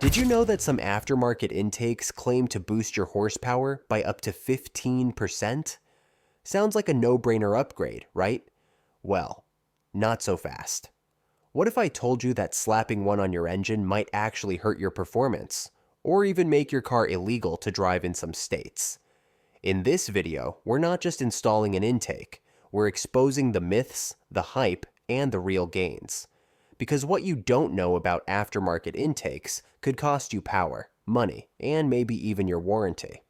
Did you know that some aftermarket intakes claim to boost your horsepower by up to 15%? Sounds like a no-brainer upgrade, right? Well, not so fast. What if I told you that slapping one on your engine might actually hurt your performance, or even make your car illegal to drive in some states? In this video, we're not just installing an intake, we're exposing the myths, the hype, and the real gains. Because what you don't know about aftermarket intakes could cost you power, money, and maybe even your warranty.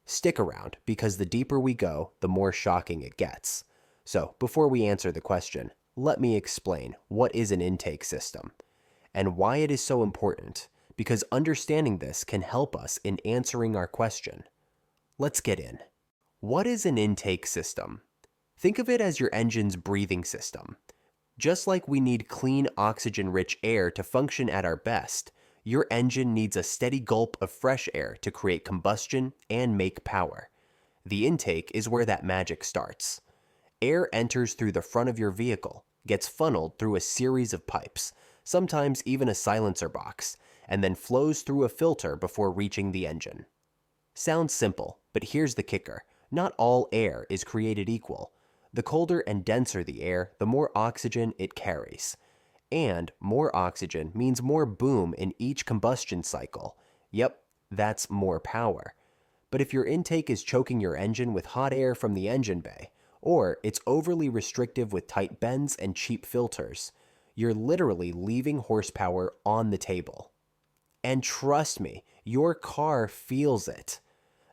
Stick around, because the deeper we go, the more shocking it gets. So, before we answer the question, let me explain what is an intake system and why it is so important, because understanding this can help us in answering our question. Let's get in. What is an intake system? Think of it as your engine's breathing system. Just like we need clean, oxygen-rich air to function at our best, your engine needs a steady gulp of fresh air to create combustion and make power. The intake is where that magic starts. Air enters through the front of your vehicle, gets funneled through a series of pipes, sometimes even a silencer box, and then flows through a filter before reaching the engine. Sounds simple, but here's the kicker. Not all air is created equal. The colder and denser the air, the more oxygen it carries. And more oxygen means more boom in each combustion cycle. Yep, that's more power. But if your intake is choking your engine with hot air from the engine bay, or it's overly restrictive with tight bends and cheap filters, you're literally leaving horsepower on the table. And trust me, your car feels it.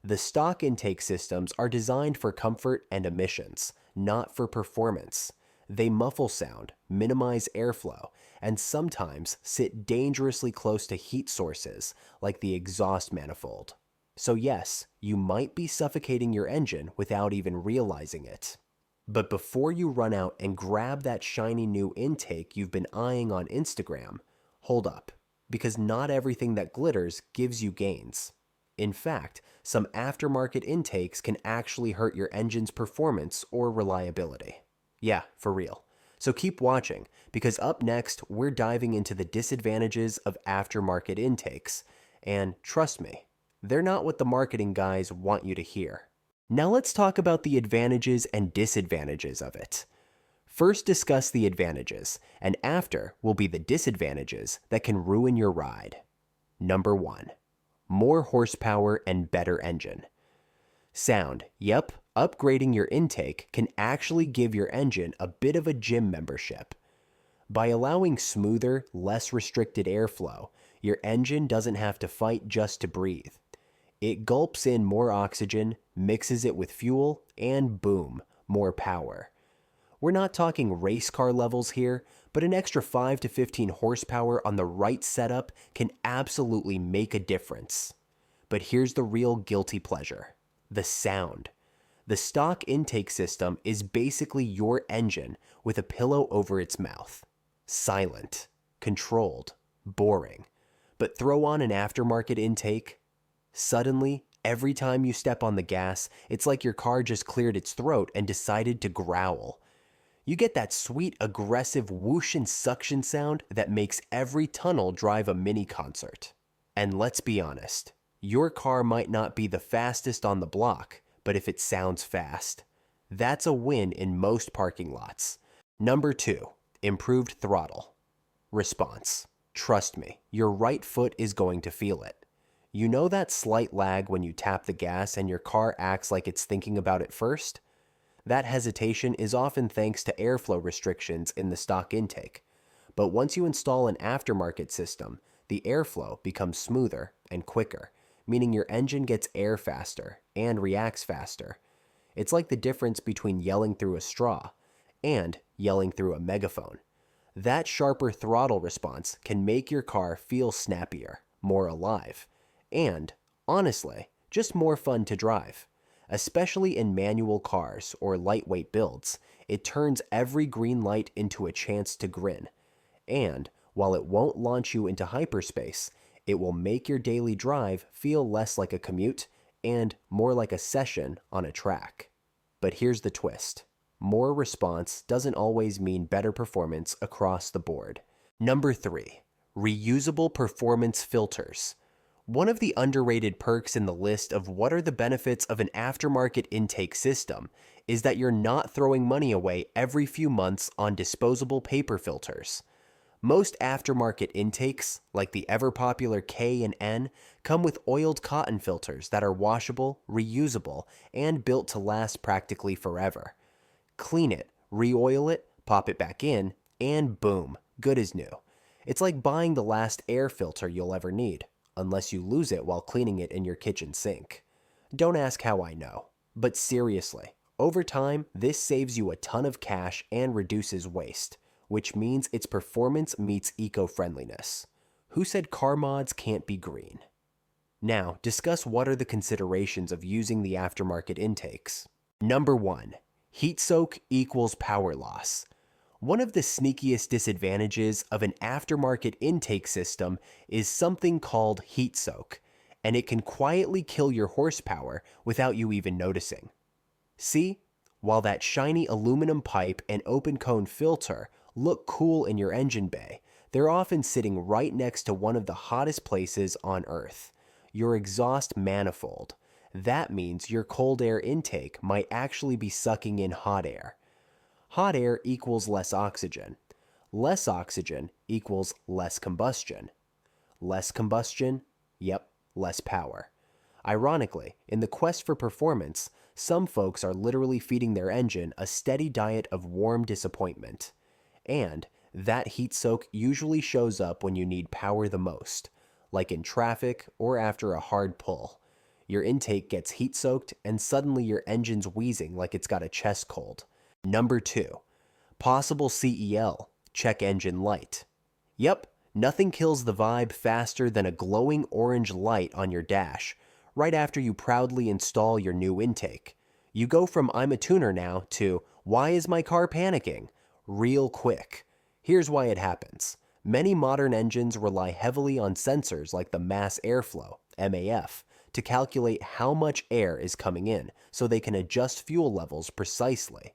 The stock intake systems are designed for comfort and emissions, not for performance. They muffle sound, minimize airflow, and sometimes sit dangerously close to heat sources like the exhaust manifold. So yes, you might be suffocating your engine without even realizing it. But before you run out and grab that shiny new intake you've been eyeing on Instagram, hold up, because not everything that glitters gives you gains. In fact, some aftermarket intakes can actually hurt your engine's performance or reliability. Yeah, for real. So keep watching, because up next, we're diving into the disadvantages of aftermarket intakes. And trust me, they're not what the marketing guys want you to hear. Now let's talk about the advantages and disadvantages of it. First, discuss the advantages, and after will be the disadvantages that can ruin your ride. Number 1. More horsepower and better engine. Sound. Yep, upgrading your intake can actually give your engine a bit of a gym membership. By allowing smoother, less restricted airflow, your engine doesn't have to fight just to breathe. It gulps in more oxygen, mixes it with fuel, and boom, more power. We're not talking race car levels here, but an extra 5 to 15 horsepower on the right setup can absolutely make a difference. But here's the real guilty pleasure: the sound. The stock intake system is basically your engine with a pillow over its mouth. Silent, controlled, boring. But throw on an aftermarket intake. Suddenly, every time you step on the gas, it's like your car just cleared its throat and decided to growl. You get that sweet, aggressive whoosh and suction sound that makes every tunnel drive a mini concert. And let's be honest, your car might not be the fastest on the block, but if it sounds fast, that's a win in most parking lots. Number 2, improved throttle. Response. Trust me, your right foot is going to feel it. You know that slight lag when you tap the gas and your car acts like it's thinking about it first? That hesitation is often thanks to airflow restrictions in the stock intake. But once you install an aftermarket system, the airflow becomes smoother and quicker, meaning your engine gets air faster and reacts faster. It's like the difference between yelling through a straw and yelling through a megaphone. That sharper throttle response can make your car feel snappier, more alive, and, honestly, just more fun to drive. Especially in manual cars or lightweight builds, it turns every green light into a chance to grin. And while it won't launch you into hyperspace, it will make your daily drive feel less like a commute and more like a session on a track. But here's the twist. More response doesn't always mean better performance across the board. Number 3, Reusable performance filters. One of the underrated perks in the list of what are the benefits of an aftermarket intake system is that you're not throwing money away every few months on disposable paper filters. Most aftermarket intakes, like the ever-popular K and N, come with oiled cotton filters that are washable, reusable, and built to last practically forever. Clean it, re-oil it, pop it back in, and boom, good as new. It's like buying the last air filter you'll ever need, unless you lose it while cleaning it in your kitchen sink. Don't ask how I know, but seriously, over time, this saves you a ton of cash and reduces waste, which means its performance meets eco-friendliness. Who said car mods can't be green? Now, discuss what are the considerations of using the aftermarket intakes. Number 1. Heat soak equals power loss. One of the sneakiest disadvantages of an aftermarket intake system is something called heat soak, and it can quietly kill your horsepower without you even noticing. See, while that shiny aluminum pipe and open cone filter look cool in your engine bay, they're often sitting right next to one of the hottest places on Earth, your exhaust manifold. That means your cold air intake might actually be sucking in hot air. Hot air equals less oxygen. Less oxygen equals less combustion. Less combustion? Yep, less power. Ironically, in the quest for performance, some folks are literally feeding their engine a steady diet of warm disappointment. And that heat soak usually shows up when you need power the most, like in traffic or after a hard pull. Your intake gets heat soaked and suddenly your engine's wheezing like it's got a chest cold. Number 2. Possible CEL, check engine light. Yep, nothing kills the vibe faster than a glowing orange light on your dash, right after you proudly install your new intake. You go from "I'm a tuner now" to "why is my car panicking?" real quick. Here's why it happens. Many modern engines rely heavily on sensors like the mass airflow, MAF, to calculate how much air is coming in so they can adjust fuel levels precisely.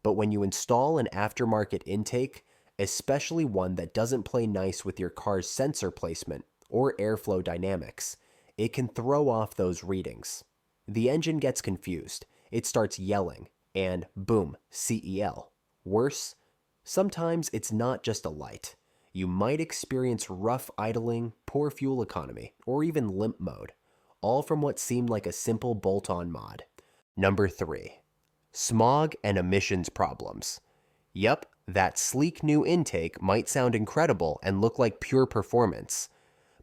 But when you install an aftermarket intake, especially one that doesn't play nice with your car's sensor placement or airflow dynamics, it can throw off those readings. The engine gets confused, it starts yelling, and boom, CEL. Worse, sometimes it's not just a light. You might experience rough idling, poor fuel economy, or even limp mode, all from what seemed like a simple bolt-on mod. Number 3. Smog and emissions problems. Yep, that sleek new intake might sound incredible and look like pure performance,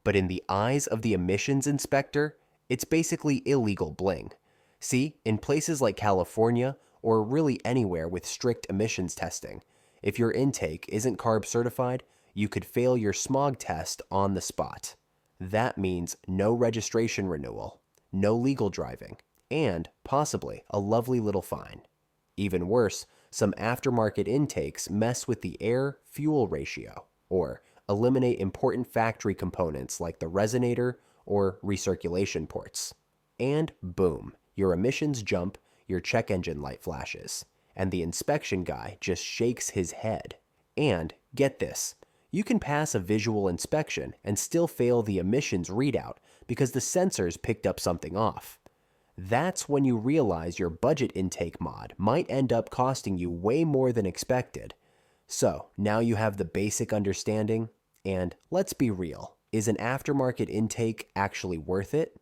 but in the eyes of the emissions inspector, it's basically illegal bling. See, in places like California, or really anywhere with strict emissions testing, if your intake isn't CARB certified, you could fail your smog test on the spot. That means no registration renewal, no legal driving, and possibly a lovely little fine. Even worse, some aftermarket intakes mess with the air-fuel ratio, or eliminate important factory components like the resonator or recirculation ports. And boom, your emissions jump, your check engine light flashes, and the inspection guy just shakes his head. And get this, you can pass a visual inspection and still fail the emissions readout because the sensors picked up something off. That's when you realize your budget intake mod might end up costing you way more than expected. So now you have the basic understanding, and let's be real, is an aftermarket intake actually worth it?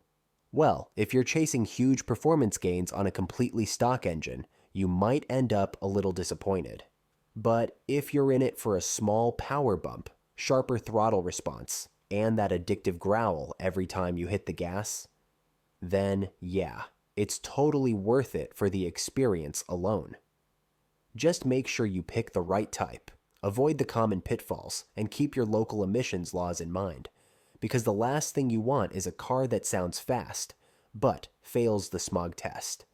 Well, if you're chasing huge performance gains on a completely stock engine, you might end up a little disappointed. But if you're in it for a small power bump, sharper throttle response, and that addictive growl every time you hit the gas, then yeah, it's totally worth it for the experience alone. Just make sure you pick the right type, avoid the common pitfalls, and keep your local emissions laws in mind, because the last thing you want is a car that sounds fast, but fails the smog test.